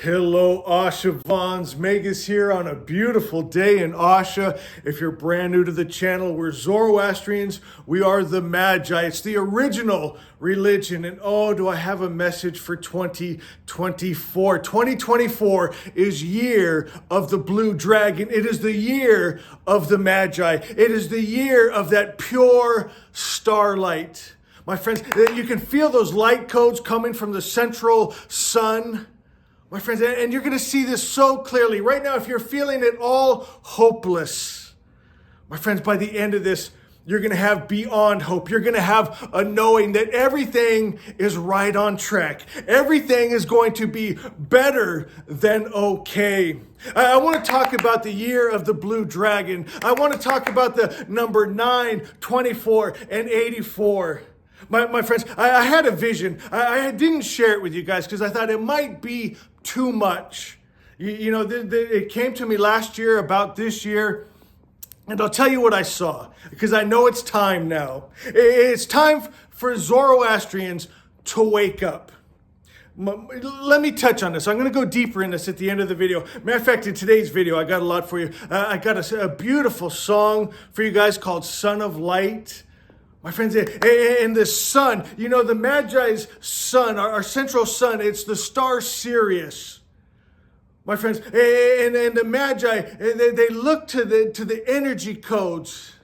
Hello, Asha Vons. Magus here on a beautiful day in Asha. If you're brand new to the channel, we're Zoroastrians. We are the Magi. It's the original religion. And oh, do I have a message for 2024. 2024 is year of the blue dragon. It is the year of the Magi. It is the year of that pure starlight. My friends, you can feel those light codes coming from the central sun. My friends, and you're going to see this so clearly. Right now, if you're feeling it all hopeless, my friends, by the end of this, you're going to have beyond hope. You're going to have a knowing that everything is right on track. Everything is going to be better than okay. I want to talk about the year of the blue dragon. I want to talk about the number 9, 24, and 84. My friends, I had a vision. I didn't share it with you guys because I thought it might be too much. It came to me last year about this year, and I'll tell you what I saw because I know it's time now. It's time for Zoroastrians to wake up. Let me touch on this. I'm going to go deeper in this at the end of the video. Matter of fact, in today's video, I got a lot for you. I got a beautiful song for you guys called Son of Light. My friends, and the sun, the Magi's sun, our central sun, it's the star Sirius. My friends, and the Magi, they look to the energy codes.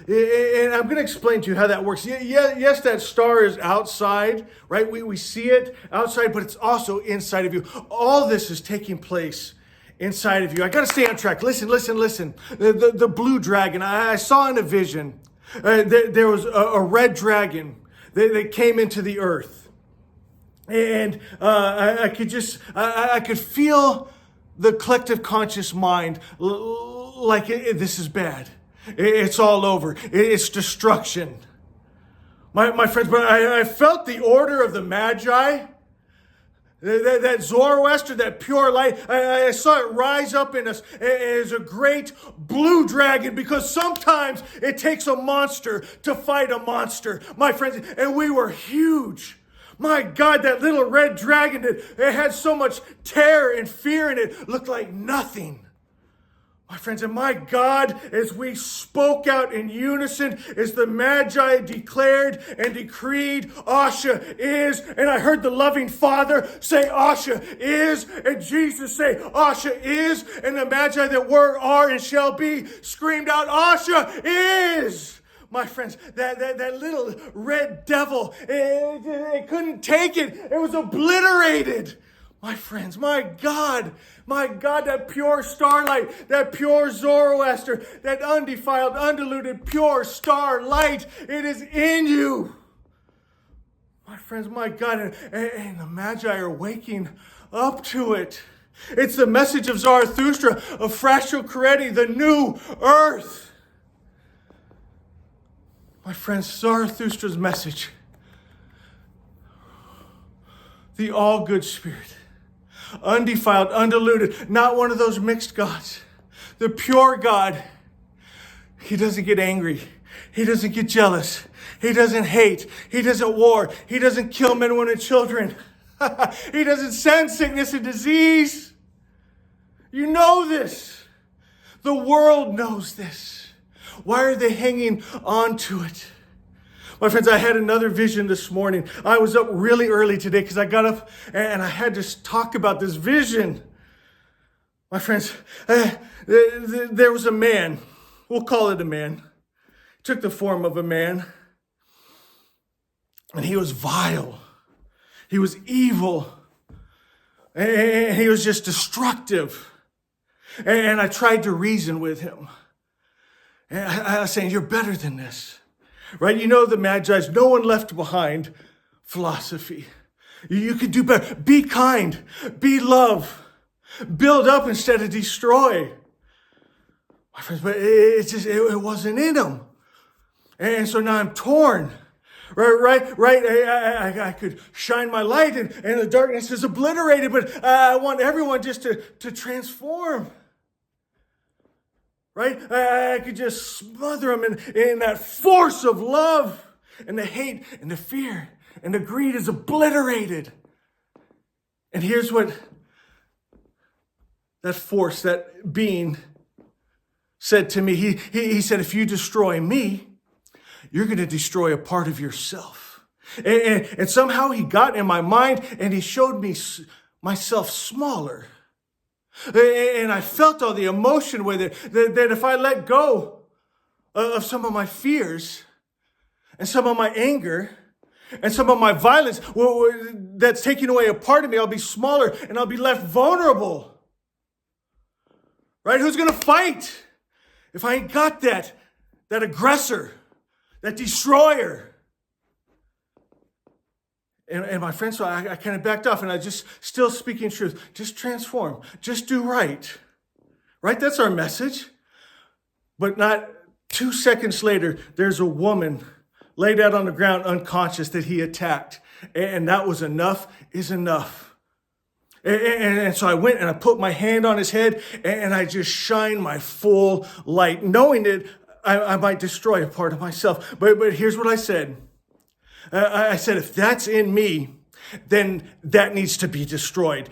And I'm going to explain to you how that works. Yes, that star is outside, right? We see it outside, but it's also inside of you. All this is taking place inside of you. I got to stay on track. Listen. The blue dragon, I saw in a vision. There was a red dragon that came into the earth, and I could feel the collective conscious mind like this is bad. It's all over. It's destruction. My friends, but I felt the order of the Magi. That Zoroaster, that pure light, I saw it rise up in us as a great blue dragon because sometimes it takes a monster to fight a monster, my friends, and we were huge. My God, that little red dragon, it had so much terror and fear in it, looked like nothing. My friends, and my God, as we spoke out in unison, as the Magi declared and decreed, Asha is, and I heard the loving Father say, Asha is, and Jesus say, Asha is, and the Magi that were, are, and shall be screamed out, Asha is. My friends, that little red devil, it couldn't take it. It was obliterated. My friends, my God, that pure starlight, that pure Zoroaster, that undefiled, undiluted, pure starlight, it is in you. My friends, my God, and the Magi are waking up to it. It's the message of Zarathustra, of Fractal Careti, the new earth. My friends, Zarathustra's message, the all-good spirit. Undefiled, undiluted, not one of those mixed gods. The pure God. He doesn't get angry. He doesn't get jealous. He doesn't hate. He doesn't war. He doesn't kill men, women, and children. He doesn't send sickness and disease. You know this. The world knows this. Why are they hanging on to it? My friends, I had another vision this morning. I was up really early today because I got up and I had to talk about this vision. My friends, there was a man. We'll call it a man. He took the form of a man. And he was vile. He was evil. And he was just destructive. And I tried to reason with him. And I was saying, you're better than this. Right? The Magi's, no one left behind philosophy. You could do better. Be kind. Be love. Build up instead of destroy. My friends, but it wasn't in him. And so now I'm torn. Right. I could shine my light and the darkness is obliterated, but I want everyone just to transform. Right? I could just smother them in that force of love, and the hate and the fear and the greed is obliterated. And here's what that force, that being said to me, he said, if you destroy me, you're going to destroy a part of yourself. And somehow he got in my mind and he showed me myself smaller. And I felt all the emotion with it, that if I let go of some of my fears and some of my anger and some of my violence that's taking away a part of me, I'll be smaller and I'll be left vulnerable. Right? Who's going to fight if I ain't got that aggressor, that destroyer? And my friends, so I kind of backed off, and I just still speaking truth. Just transform. Just do right. Right? That's our message. But not 2 seconds later, there's a woman laid out on the ground unconscious that he attacked. And that was enough is enough. And so I went and I put my hand on his head and I just shined my full light, knowing that I might destroy a part of myself. But here's what I said. I said, if that's in me, then that needs to be destroyed.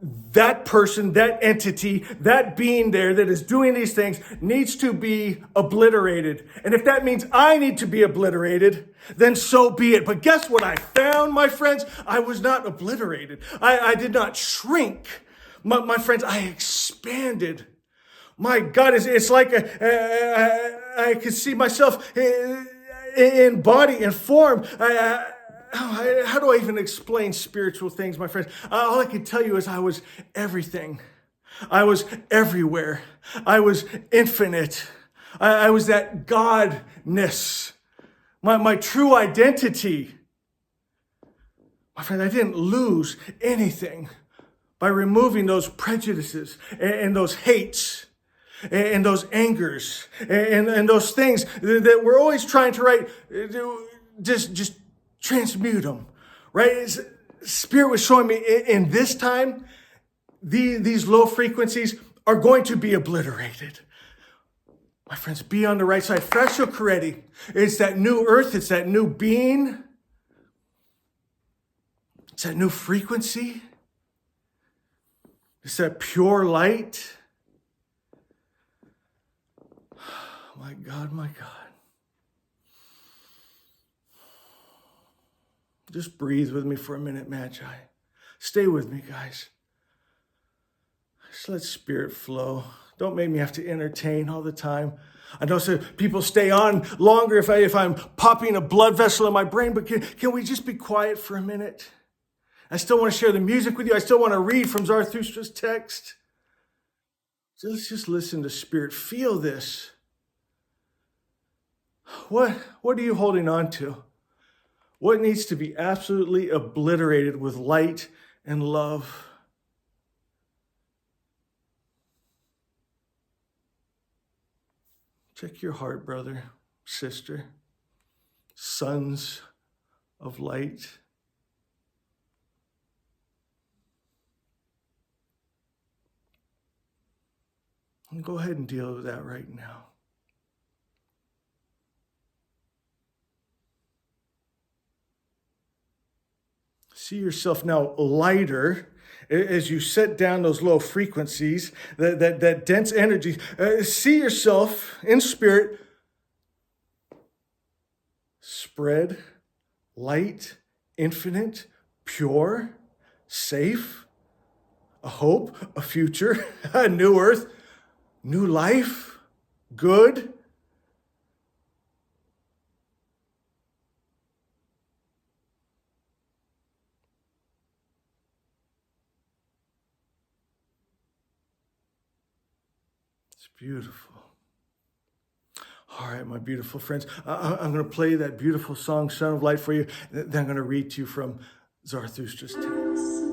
That person, that entity, that being there that is doing these things needs to be obliterated. And if that means I need to be obliterated, then so be it. But guess what I found, my friends? I was not obliterated. I did not shrink. My friends, I expanded. My God, it's like I could see myself in body and form. How do I even explain spiritual things, my friends? All I can tell you is I was everything. I was everywhere. I was infinite. I was that godness, my true identity. My friend, I didn't lose anything by removing those prejudices and those hates and those angers and those things that we're always trying to just transmute them, right? Spirit was showing me in this time, these low frequencies are going to be obliterated. My friends, be on the right side. Fascio Careti, it's that new earth, it's that new being, it's that new frequency, it's that pure light. My God, my God. Just breathe with me for a minute, Magi. Stay with me, guys. Just let Spirit flow. Don't make me have to entertain all the time. I know some people stay on longer if I'm popping a blood vessel in my brain, but can we just be quiet for a minute? I still want to share the music with you. I still want to read from Zarathustra's text. So let's just listen to Spirit. Feel this. What are you holding on to? What needs to be absolutely obliterated with light and love? Check your heart, brother, sister, sons of light. And go ahead and deal with that right now. See yourself now lighter as you set down those low frequencies, that dense energy. See yourself in spirit spread, light, infinite, pure, safe, a hope, a future, a new earth, new life, good. Beautiful. All right, my beautiful friends. I'm going to play that beautiful song, Son of Light, for you. Then I'm going to read to you from Zarathustra's text.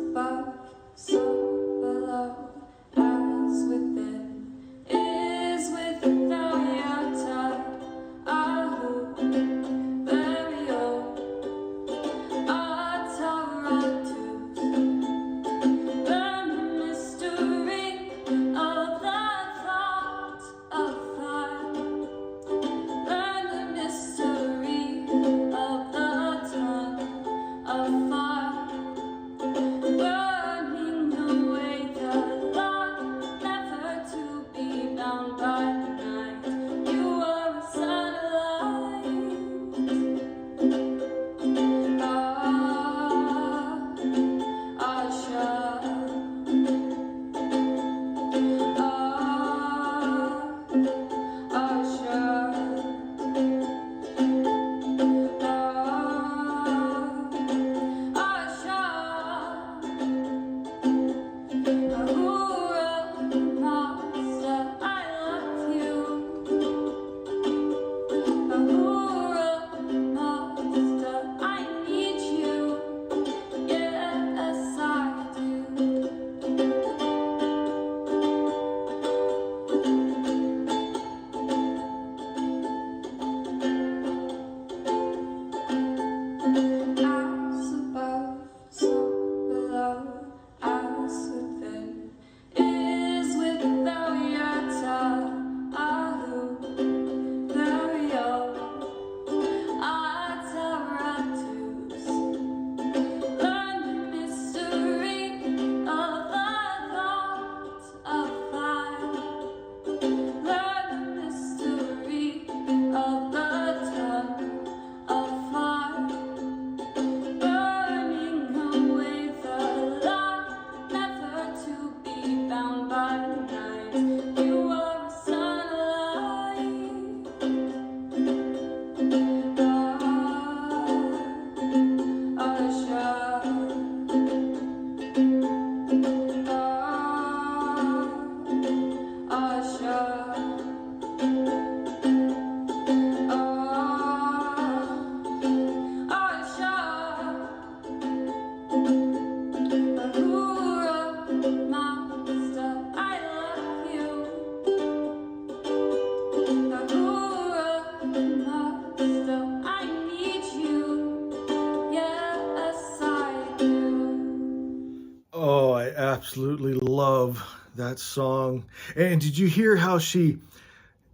Oh, I absolutely love that song. And did you hear how she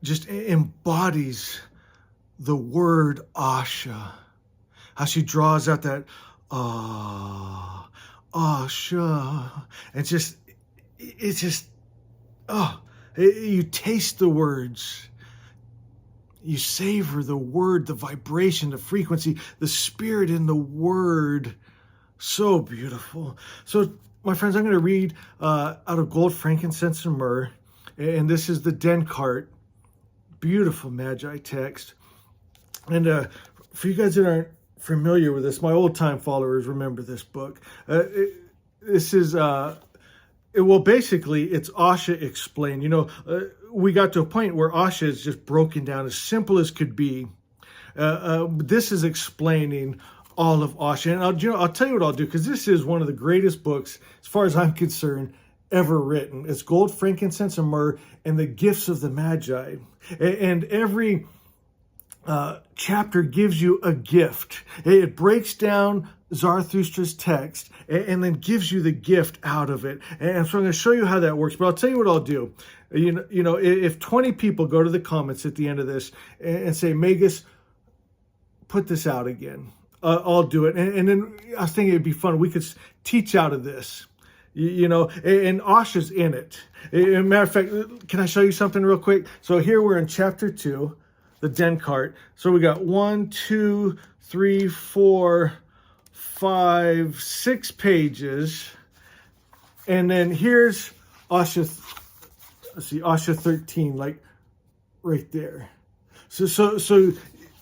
just embodies the word Asha? How she draws out that Asha. And it's just, you taste the words. You savor the word, the vibration, the frequency, the spirit in the word. So beautiful. So, my friends, I'm going to read out of Gold, Frankincense, and Myrrh. And this is the Descartes. Beautiful Magi text. And for you guys that aren't familiar with this, my old-time followers remember this book. This is, basically, it's Asha explained. We got to a point where Asha is just broken down as simple as could be. This is explaining all of Asha. And I'll tell you what I'll do, because this is one of the greatest books, as far as I'm concerned, ever written. It's Gold, Frankincense, and Myrrh, and the Gifts of the Magi. And every chapter gives you a gift. It breaks down Zarathustra's text and then gives you the gift out of it. And so I'm going to show you how that works. But I'll tell you what I'll do. If 20 people go to the comments at the end of this and say, Magus, put this out again, I'll do it. And then I was thinking it'd be fun. We could teach out of this, and Asha's in it. As a matter of fact, can I show you something real quick? So here we're in chapter 2, the Descartes. So we got 1, 2, 3, 4, 5, 6 pages. And then here's Asha, Asha 13, like right there. So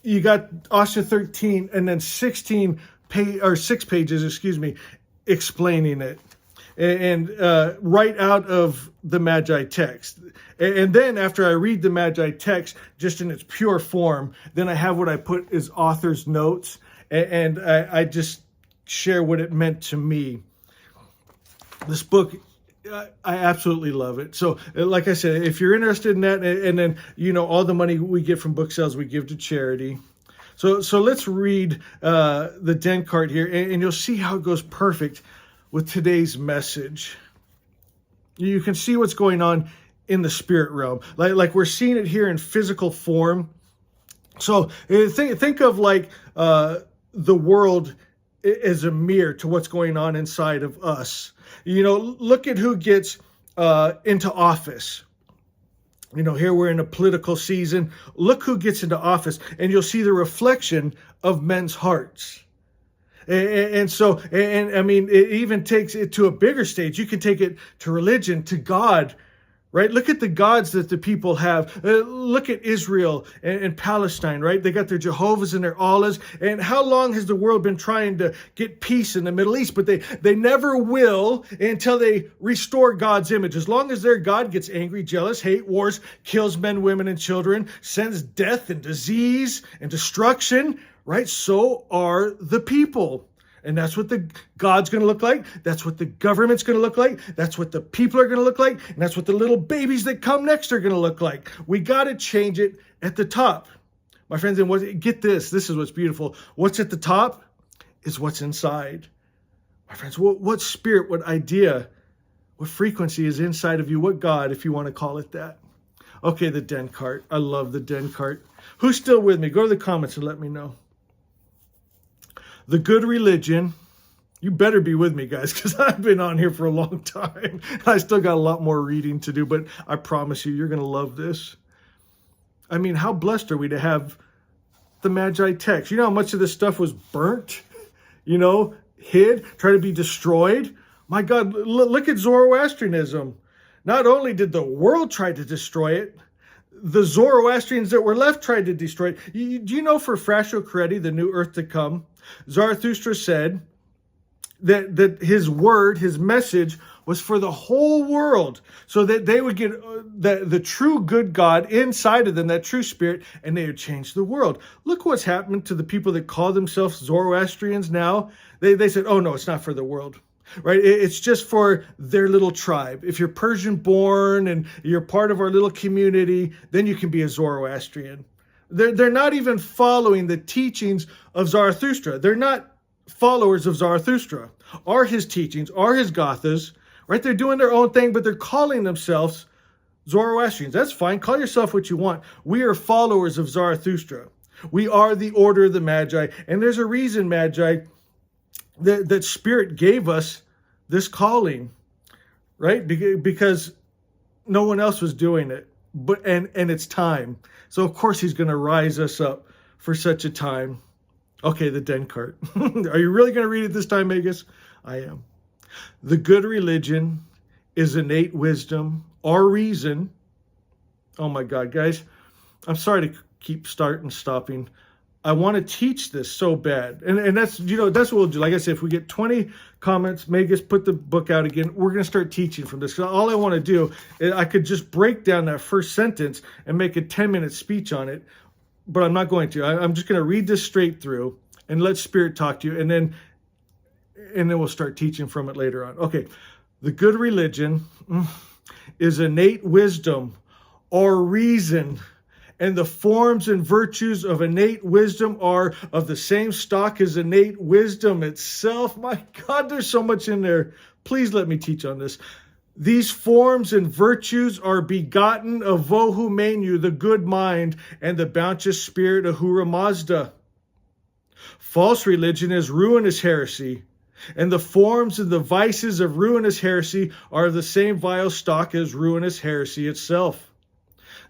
you got Asha 13 and then 6 pages, explaining it. And right out of the Magi text. And then after I read the Magi text, just in its pure form, then I have what I put as author's notes. And I just share what it meant to me. This book, I absolutely love it. So, like I said, if you're interested in that, and then, all the money we get from book sales, we give to charity. So let's read the Descartes here, and you'll see how it goes perfect with today's message. You can see what's going on in the spirit realm. Like we're seeing it here in physical form. So think of like the world as a mirror to what's going on inside of us. Look at who gets into office. Here we're in a political season. Look who gets into office, and you'll see the reflection of men's hearts. And I mean, it even takes it to a bigger stage. You can take it to religion, to God, right? Look at the gods that the people have. Look at Israel and Palestine, right? They got their Jehovahs and their Allahs. And how long has the world been trying to get peace in the Middle East? But they never will until they restore God's image. As long as their God gets angry, jealous, hate, wars, kills men, women, and children, sends death and disease and destruction, right? So are the people. And that's what the God's going to look like. That's what the government's going to look like. That's what the people are going to look like. And that's what the little babies that come next are going to look like. We got to change it at the top. My friends, and get this. This is what's beautiful. What's at the top is what's inside. My friends, what spirit, what idea, what frequency is inside of you? What God, if you want to call it that? Okay, the Descartes. I love the Descartes. Who's still with me? Go to the comments and let me know. The good religion. You better be with me, guys, because I've been on here for a long time. I still got a lot more reading to do, but I promise you're going to love this. I mean, how blessed are we to have the Magi text? You know how much of this stuff was burnt? Hid, tried to be destroyed? My God, look at Zoroastrianism. Not only did the world try to destroy it, the Zoroastrians that were left tried to destroy it. Do you know for Frasco Credi, the new earth to come, Zarathustra said that his word, his message, was for the whole world, so that they would get the true good God inside of them, that true spirit, and they would change the world. Look what's happened to the people that call themselves Zoroastrians now. They said, oh, no, it's not for the world. Right? It's just for their little tribe. If you're Persian born and you're part of our little community, then you can be a Zoroastrian. They're not even following the teachings of Zarathustra. They're not followers of Zarathustra. are his teachings, are his gathas, right? They're doing their own thing, but they're calling themselves Zoroastrians. That's fine. Call yourself what you want. We are followers of Zarathustra. We are the order of the Magi. And there's a reason, Magi, that Spirit gave us this calling, right? Because no one else was doing it. And it's time. So, of course, he's going to rise us up for such a time. Okay, the den cart. Are you really going to read it this time, Magus? I am. The good religion is innate wisdom or reason. Oh my God, guys. I'm sorry to keep starting and stopping. I want to teach this so bad. And that's, that's what we'll do. Like I said, if we get 20 comments, Magus, put the book out again. We're going to start teaching from this. Because all I want to do is I could just break down that first sentence and make a 10-minute speech on it. But I'm not going to. I'm just going to read this straight through and let Spirit talk to you. And then we'll start teaching from it later on. Okay. The good religion is innate wisdom or reason, and the forms and virtues of innate wisdom are of the same stock as innate wisdom itself. My God, there's so much in there. Please let me teach on this. These forms and virtues are begotten of Vohu Menu, the good mind, and the bounteous spirit of Ahura Mazda. False religion is ruinous heresy, and the forms and the vices of ruinous heresy are of the same vile stock as ruinous heresy itself.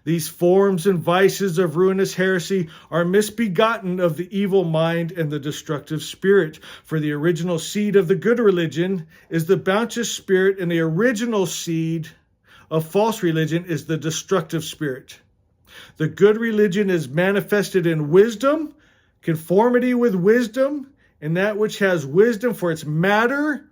These forms and vices of ruinous heresy are misbegotten of the evil mind and the destructive spirit. For the original seed of the good religion is the bounteous spirit, and the original seed of false religion is the destructive spirit. The good religion is manifested in wisdom, conformity with wisdom, and that which has wisdom for its matter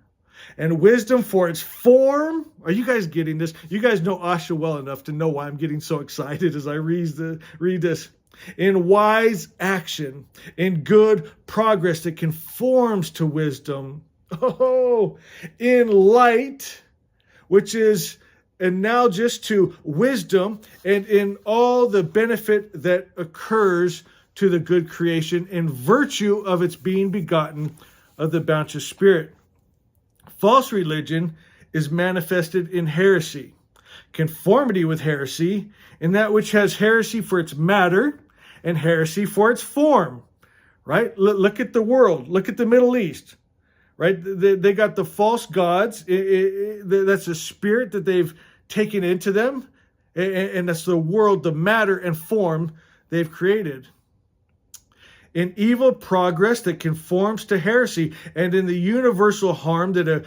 and wisdom for its form. Are you guys getting this? You guys know Asha well enough to know why I'm getting so excited as I read this. In wise action, in good progress that conforms to wisdom. Oh, in light, which is analogous to wisdom, and in all the benefit that occurs to the good creation, in virtue of its being begotten of the bounteous spirit. False religion is manifested in heresy, conformity with heresy, in that which has heresy for its matter and heresy for its form, right? Look at the world. Look at the Middle East, right? They got the false gods. That's a spirit that they've taken into them, and that's the world, the matter and form they've created. In evil progress that conforms to heresy, and in the universal harm that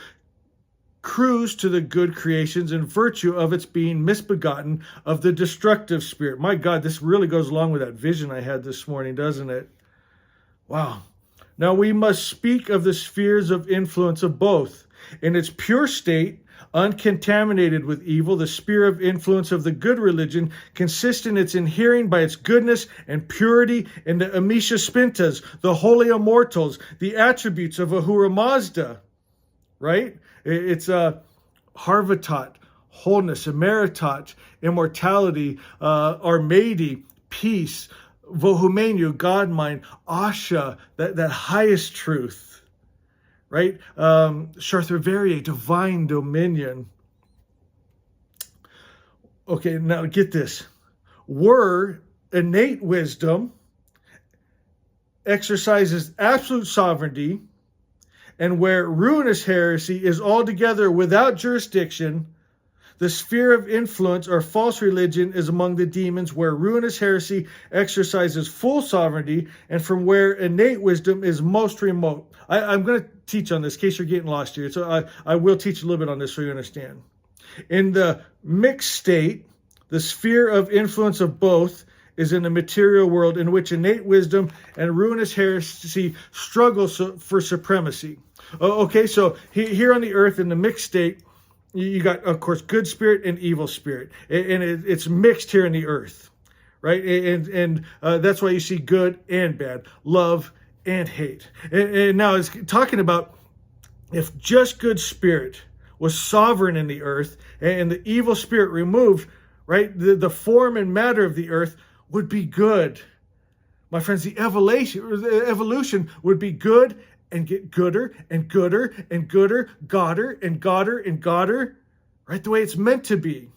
accrues to the good creations in virtue of its being misbegotten of the destructive spirit. My God, this really goes along with that vision I had this morning, doesn't it? Wow. Now we must speak of the spheres of influence of both. In its pure state, uncontaminated with evil, the sphere of influence of the good religion consists in its adhering by its goodness and purity in the Amisha Spintas, the holy immortals, the attributes of Ahura Mazda, right? It's Harvatat, wholeness, Emeritat, immortality, Armadi, peace, Vohumenu, God mind, Asha, that highest truth. Right? Chartreverie, divine dominion. Okay, now get this. Were innate wisdom exercises absolute sovereignty, and where ruinous heresy is altogether without jurisdiction, the sphere of influence or false religion is among the demons, where ruinous heresy exercises full sovereignty, and from where innate wisdom is most remote. I'm going to teach on this in case you're getting lost here. So I will teach a little bit on this so you understand. In the mixed state, the sphere of influence of both is in the material world, in which innate wisdom and ruinous heresy struggle for supremacy. Okay, so here on the earth, in the mixed state, you got, of course, good spirit and evil spirit. And it's mixed here in the earth, right? And that's why you see good and bad, love and hate. And now it's talking about if just good spirit was sovereign in the earth and the evil spirit removed, right? The form and matter of the earth would be good. My friends, the evolution would be good and get gooder and gooder and gooder, godder and godder and godder, right? The way it's meant to be.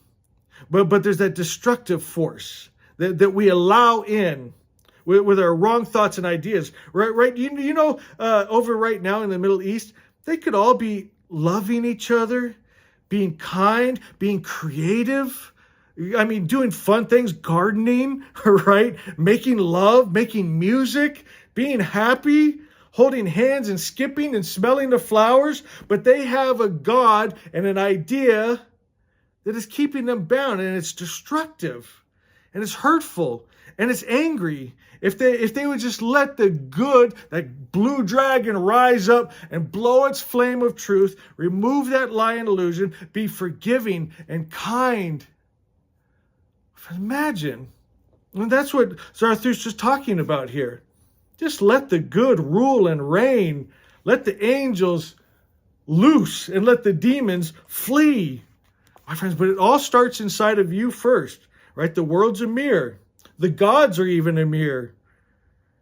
But there's that destructive force that we allow in with our wrong thoughts and ideas, right? You know, over right now in the Middle East, they could all be loving each other, being kind, being creative. I mean, doing fun things, gardening, right? Making love, making music, being happy, holding hands and skipping and smelling the flowers. But they have a God and an idea that is keeping them bound, and it's destructive, and it's hurtful, and it's angry. If they would just let the good, that blue dragon, rise up and blow its flame of truth, remove that lie and illusion, be forgiving and kind. Imagine. And that's what Zarathustra's talking about here. Just let the good rule and reign. Let the angels loose and let the demons flee. My friends, but it all starts inside of you first, right? The world's a mirror. The gods are even a mirror,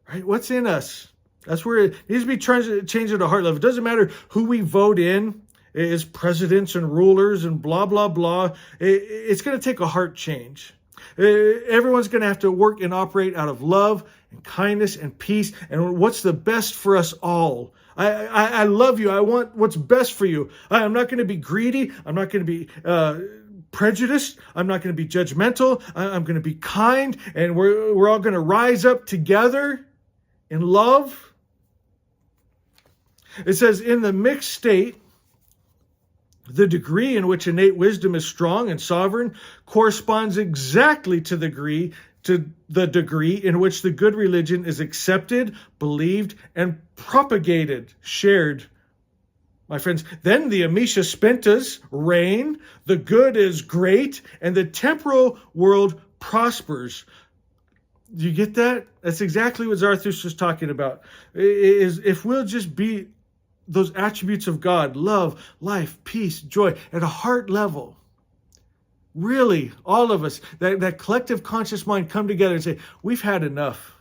right? What's in us? That's where it needs to be changed at a heart level. It doesn't matter who we vote in as presidents and rulers and blah, blah, blah. It's going to take a heart change. Everyone's going to have to work and operate out of love and kindness and peace and what's the best for us all. I love you. I want what's best for you. I'm not going to be greedy. I'm not going to be prejudiced. I'm not going to be judgmental. I'm going to be kind, and we're all going to rise up together in love. It says, in the mixed state, the degree in which innate wisdom is strong and sovereign corresponds exactly to the degree in which the good religion is accepted, believed, and propagated, shared. My friends, then the Amisha Spentas reign, the good is great, and the temporal world prospers. Do you get that? That's exactly what Zarathustra's talking about. Is if we'll just be those attributes of God, love, life, peace, joy, at a heart level. Really, all of us, that collective conscious mind come together and say, we've had enough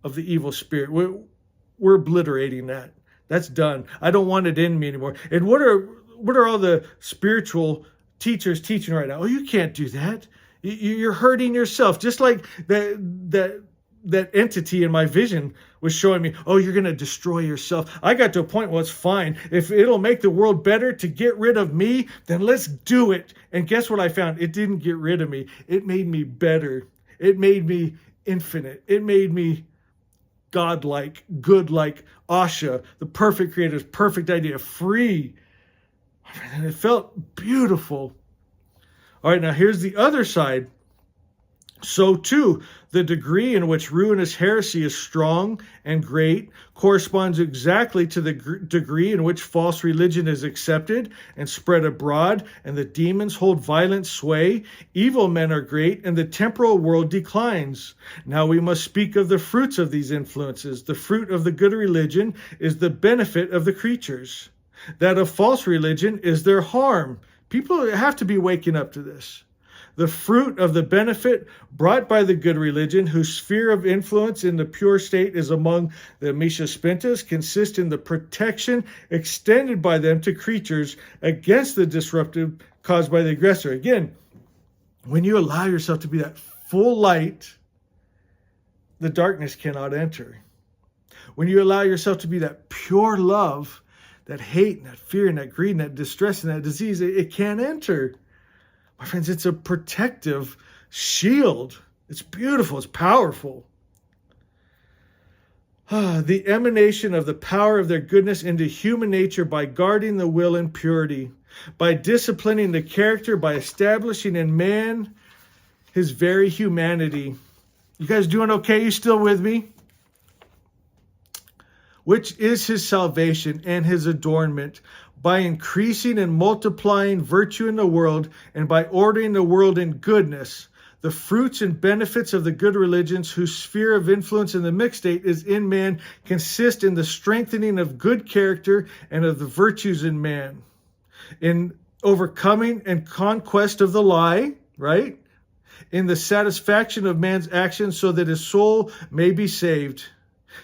of the evil spirit. We're obliterating that. That's done. I don't want it in me anymore. And what are all the spiritual teachers teaching right now? Oh, you can't do that. You're hurting yourself. Just like that entity in my vision was showing me, oh, you're going to destroy yourself. I got to a point, well, it's fine. If it'll make the world better to get rid of me, then let's do it. And guess what I found? It didn't get rid of me. It made me better. It made me infinite. It made me godlike, good-like, Asha, the perfect creator's perfect idea, free. And it felt beautiful. All right, now here's the other side. So too, the degree in which ruinous heresy is strong and great corresponds exactly to the degree in which false religion is accepted and spread abroad, and the demons hold violent sway. Evil men are great, and the temporal world declines. Now we must speak of the fruits of these influences. The fruit of the good religion is the benefit of the creatures. That of false religion is their harm. People have to be waking up to this. The fruit of the benefit brought by the good religion, whose sphere of influence in the pure state is among the Amisha Spentas, consists in the protection extended by them to creatures against the disruptive caused by the aggressor. Again, when you allow yourself to be that full light, the darkness cannot enter. When you allow yourself to be that pure love, that hate and that fear and that greed and that distress and that disease, it can't enter. My friends, it's a protective shield. It's beautiful. It's powerful. The emanation of the power of their goodness into human nature by guarding the will in purity, by disciplining the character, by establishing in man his very humanity. You guys doing okay? You still with me? Which is his salvation and his adornment, by increasing and multiplying virtue in the world, and by ordering the world in goodness. The fruits and benefits of the good religions, whose sphere of influence in the mixed state is in man, consist in the strengthening of good character and of the virtues in man, in overcoming and conquest of the lie, right? In the satisfaction of man's actions so that his soul may be saved.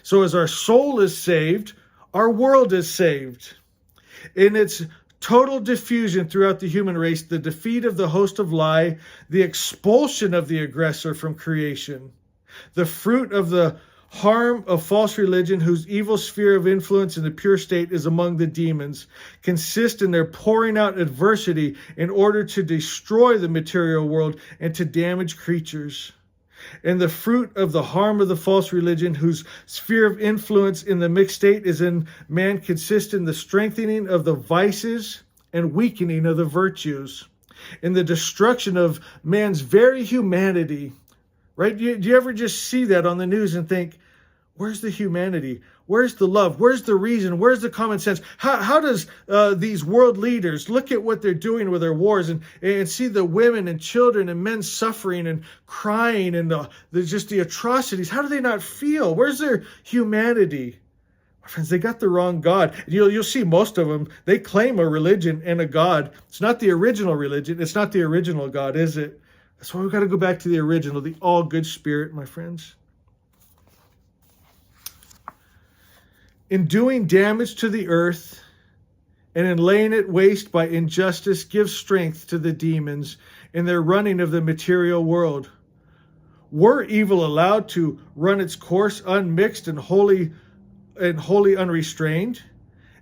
So as our soul is saved, Our world is saved. In its total diffusion throughout the human race, the defeat of the host of lie, the expulsion of the aggressor from creation, the fruit of the harm of false religion, whose evil sphere of influence in the pure state is among the demons, consist in their pouring out adversity in order to destroy the material world and to damage creatures. And the fruit of the harm of the false religion, whose sphere of influence in the mixed state is in man, consists in the strengthening of the vices and weakening of the virtues, in the destruction of man's very humanity. Right? Do you ever just see that on the news and think, where's the humanity? Where's the love? Where's the reason? Where's the common sense? How does these world leaders look at what they're doing with their wars and see the women and children and men suffering and crying and just the atrocities? How do they not feel? Where's their humanity? My friends, they got the wrong God. You'll see most of them, they claim a religion and a God. It's not the original religion. It's not the original God, is it? That's why we've got to go back to the original, the all-good spirit, my friends. In doing damage to the earth and in laying it waste by injustice, give strength to the demons in their running of the material world. Were evil allowed to run its course unmixed and wholly unrestrained,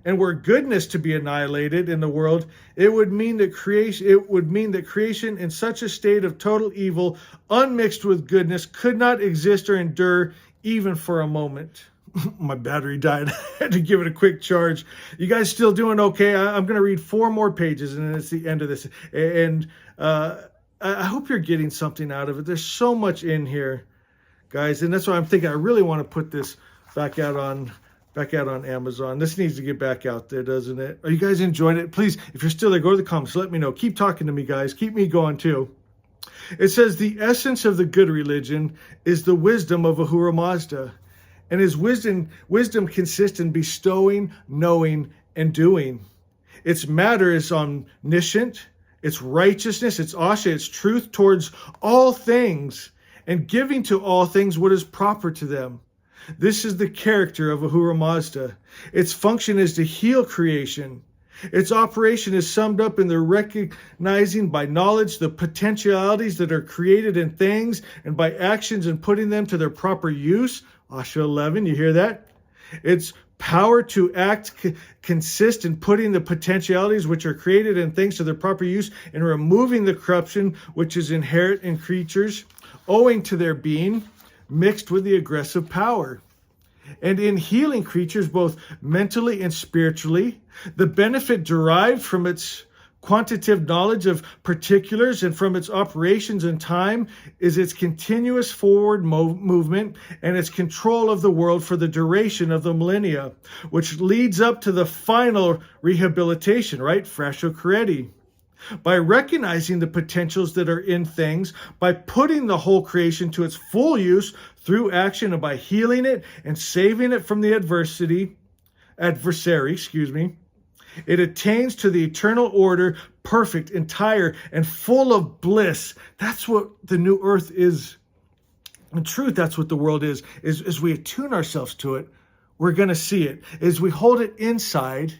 and were goodness to be annihilated in the world, it would mean that creation in such a state of total evil, unmixed with goodness, could not exist or endure even for a moment. My battery died. I had to give it a quick charge. You guys still doing okay? I'm going to read 4 more pages, and then it's the end of this. And I hope you're getting something out of it. There's so much in here, guys, and that's why I'm thinking I really want to put this back out on Amazon. This needs to get back out there, doesn't it? Are you guys enjoying it? Please, if you're still there, go to the comments. Let me know. Keep talking to me, guys. Keep me going, too. It says, the essence of the good religion is the wisdom of Ahura Mazda. And his wisdom consists in bestowing, knowing, and doing. Its matter is omniscient. Its righteousness, its asha, its truth towards all things, and giving to all things what is proper to them. This is the character of Ahura Mazda. Its function is to heal creation. Its operation is summed up in the recognizing by knowledge the potentialities that are created in things, and by actions and putting them to their proper use. Asha 11, you hear that? Its power to act consists in putting the potentialities which are created in things to their proper use, and removing the corruption which is inherent in creatures, owing to their being mixed with the aggressive power. And in healing creatures both mentally and spiritually, the benefit derived from its quantitative knowledge of particulars and from its operations in time is its continuous forward movement and its control of the world for the duration of the millennia, which leads up to the final rehabilitation, right? Frascio Credi. By recognizing the potentials that are in things, by putting the whole creation to its full use through action, and by healing it and saving it from the adversary, it attains to the eternal order, perfect, entire, and full of bliss. That's what the new earth is. In truth, that's what the world is as we attune ourselves to it, we're going to see it. As we hold it inside,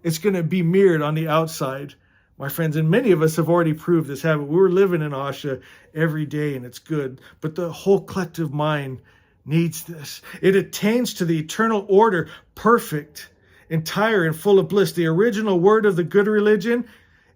it's going to be mirrored on the outside. My friends, and many of us have already proved this, haven't we? We're living in Asha every day, and it's good. But the whole collective mind needs this. It attains to the eternal order, perfect, entire, and full of bliss. The original word of the good religion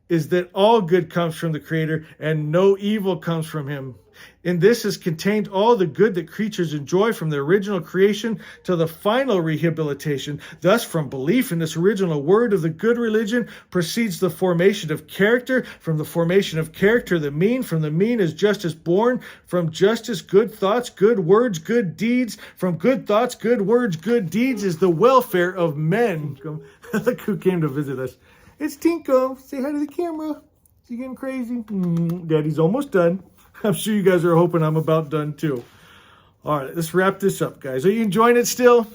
is that all good comes from the Creator, and no evil comes from Him. In this is contained all the good that creatures enjoy from the original creation to the final rehabilitation. Thus, from belief in this original word of the good religion proceeds the formation of character. From the formation of character, the mean. From the mean is justice born. From justice, good thoughts, good words, good deeds. From good thoughts, good words, good deeds is the welfare of men. Look who came to visit us. It's Tinko. Say hi to the camera. Is he getting crazy? Daddy's almost done. I'm sure you guys are hoping I'm about done too. All right, let's wrap this up, guys. Are you enjoying it still?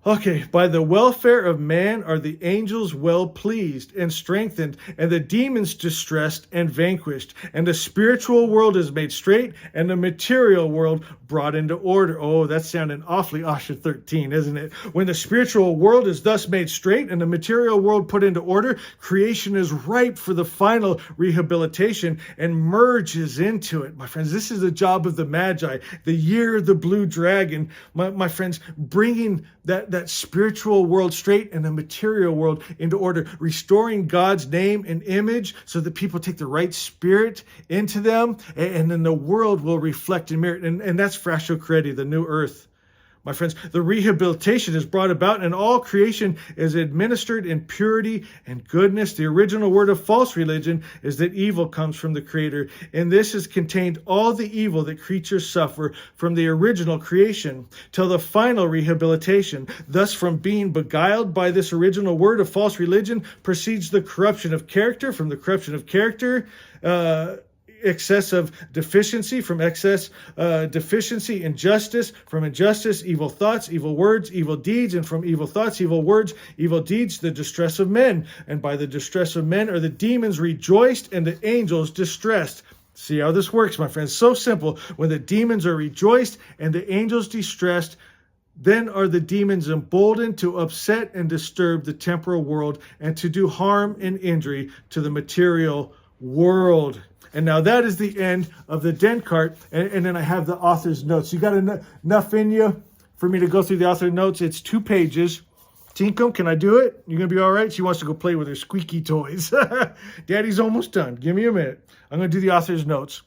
Okay, by the welfare of man are the angels well pleased and strengthened, and the demons distressed and vanquished, and the spiritual world is made straight, and the material world brought into order. Oh, that's sounding awfully Asha 13, isn't it? When the spiritual world is thus made straight and the material world put into order, creation is ripe for the final rehabilitation and merges into it. My friends, this is the job of the Magi, the year of the blue dragon. My friends, bringing that spiritual world straight and the material world into order, restoring God's name and image so that people take the right spirit into them, and then the world will reflect and mirror. And that's Frasho Credi, the new earth. My friends, the rehabilitation is brought about and all creation is administered in purity and goodness. The original word of false religion is that evil comes from the Creator. In this is contained all the evil that creatures suffer from the original creation till the final rehabilitation. Thus, from being beguiled by this original word of false religion proceeds the corruption of character. From the corruption of character, excess of deficiency, from excess deficiency, injustice, from injustice, evil thoughts, evil words, evil deeds, and from evil thoughts, evil words, evil deeds, the distress of men. And by the distress of men are the demons rejoiced and the angels distressed. See how this works, my friends. So simple. When the demons are rejoiced and the angels distressed, then are the demons emboldened to upset and disturb the temporal world and to do harm and injury to the material world. And now that is the end of the Denkart. And then I have the author's notes. You got enough in you for me to go through the author's notes? It's 2 pages. Tinkum, can I do it? You're going to be all right? She wants to go play with her squeaky toys. Daddy's almost done. Give me a minute. I'm going to do the author's notes.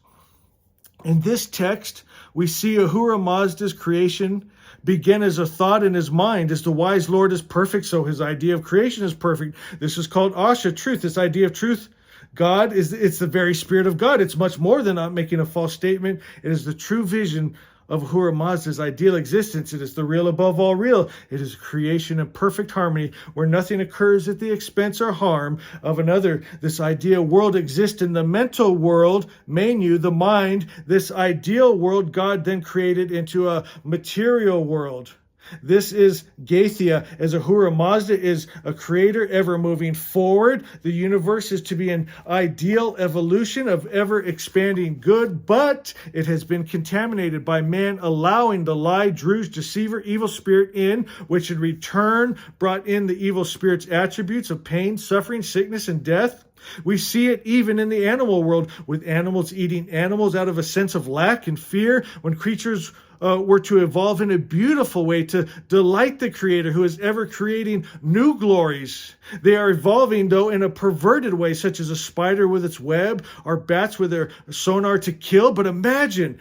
In this text, we see Ahura Mazda's creation begin as a thought in his mind. As the wise Lord is perfect, so his idea of creation is perfect. This is called Asha, truth. This idea of truth, God it's the very spirit of God. It's much more than not making a false statement. It is the true vision of Ahura Mazda's ideal existence. It is the real above all real. It is creation in perfect harmony where nothing occurs at the expense or harm of another. This ideal world exists in the mental world, Menu, the mind. This ideal world God then created into a material world. This is Gaithia, as Ahura Mazda is a creator ever moving forward. The universe is to be an ideal evolution of ever expanding good, but it has been contaminated by man allowing the lie, druge, deceiver, evil spirit in, which in return brought in the evil spirit's attributes of pain, suffering, sickness, and death. We see it even in the animal world, with animals eating animals out of a sense of lack and fear, when creatures were to evolve in a beautiful way to delight the Creator who is ever creating new glories. They are evolving, though, in a perverted way, such as a spider with its web or bats with their sonar to kill. But imagine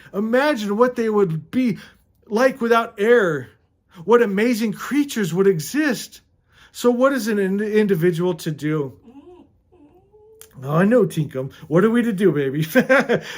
what they would be like without air. What amazing creatures would exist. So what is an individual to do? Oh, I know, Tinkum. What are we to do, baby?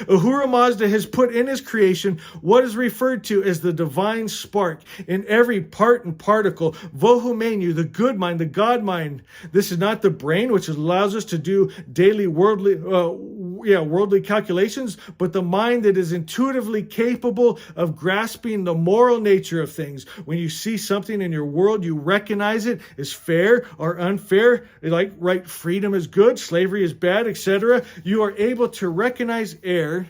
Ahura Mazda has put in his creation what is referred to as the divine spark in every part and particle. Vohu Menu, the good mind, the God mind. This is not the brain, which allows us to do daily worldly calculations, but the mind that is intuitively capable of grasping the moral nature of things. When you see something in your world, you recognize it as fair or unfair, like right, freedom is good, slavery is bad, etc. You are able to recognize error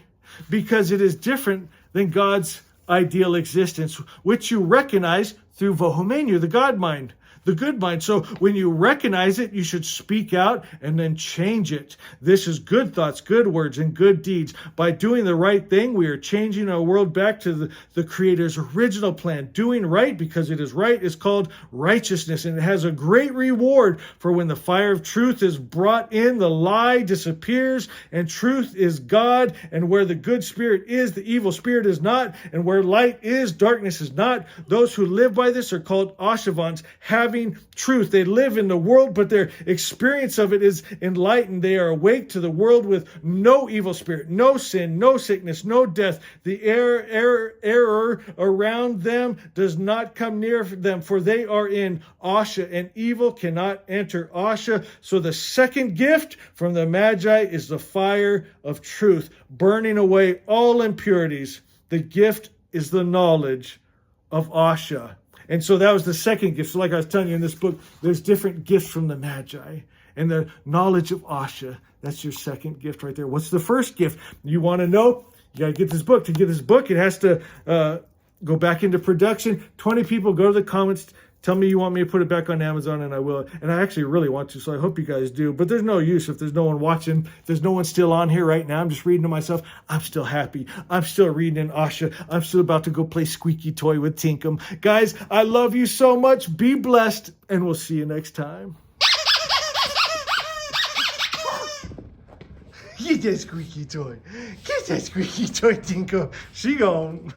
because it is different than God's ideal existence, which you recognize through Vohu Menu, the God mind, the good mind. So when you recognize it, you should speak out and then change it. This is good thoughts, good words, and good deeds. By doing the right thing, we are changing our world back to the Creator's original plan. Doing right, because it is right, is called righteousness, and it has a great reward. For when the fire of truth is brought in, the lie disappears, and truth is God. And where the good spirit is, the evil spirit is not. And where light is, darkness is not. Those who live by this are called Ashavans, having truth. They live in the world, but their experience of it is enlightened. They are awake to the world with no evil spirit, no sin, no sickness, no death. The error around them does not come near them, for they are in Asha, and evil cannot enter Asha. So the second gift from the Magi is the fire of truth, burning away all impurities. The gift is the knowledge of Asha. And so that was the second gift. So like I was telling you in this book, there's different gifts from the Magi. And the knowledge of Asha, that's your second gift right there. What's the first gift? You want to know? You got to get this book. To get this book, it has to go back into production. 20 people, go to the comments. Tell me you want me to put it back on Amazon, and I will. And I actually really want to, so I hope you guys do. But there's no use if there's no one watching. If there's no one still on here right now. I'm just reading to myself. I'm still happy. I'm still reading in Asha. I'm still about to go play squeaky toy with Tinkum. Guys, I love you so much. Be blessed, and we'll see you next time. Get that squeaky toy. Get that squeaky toy, Tinkum. She gone.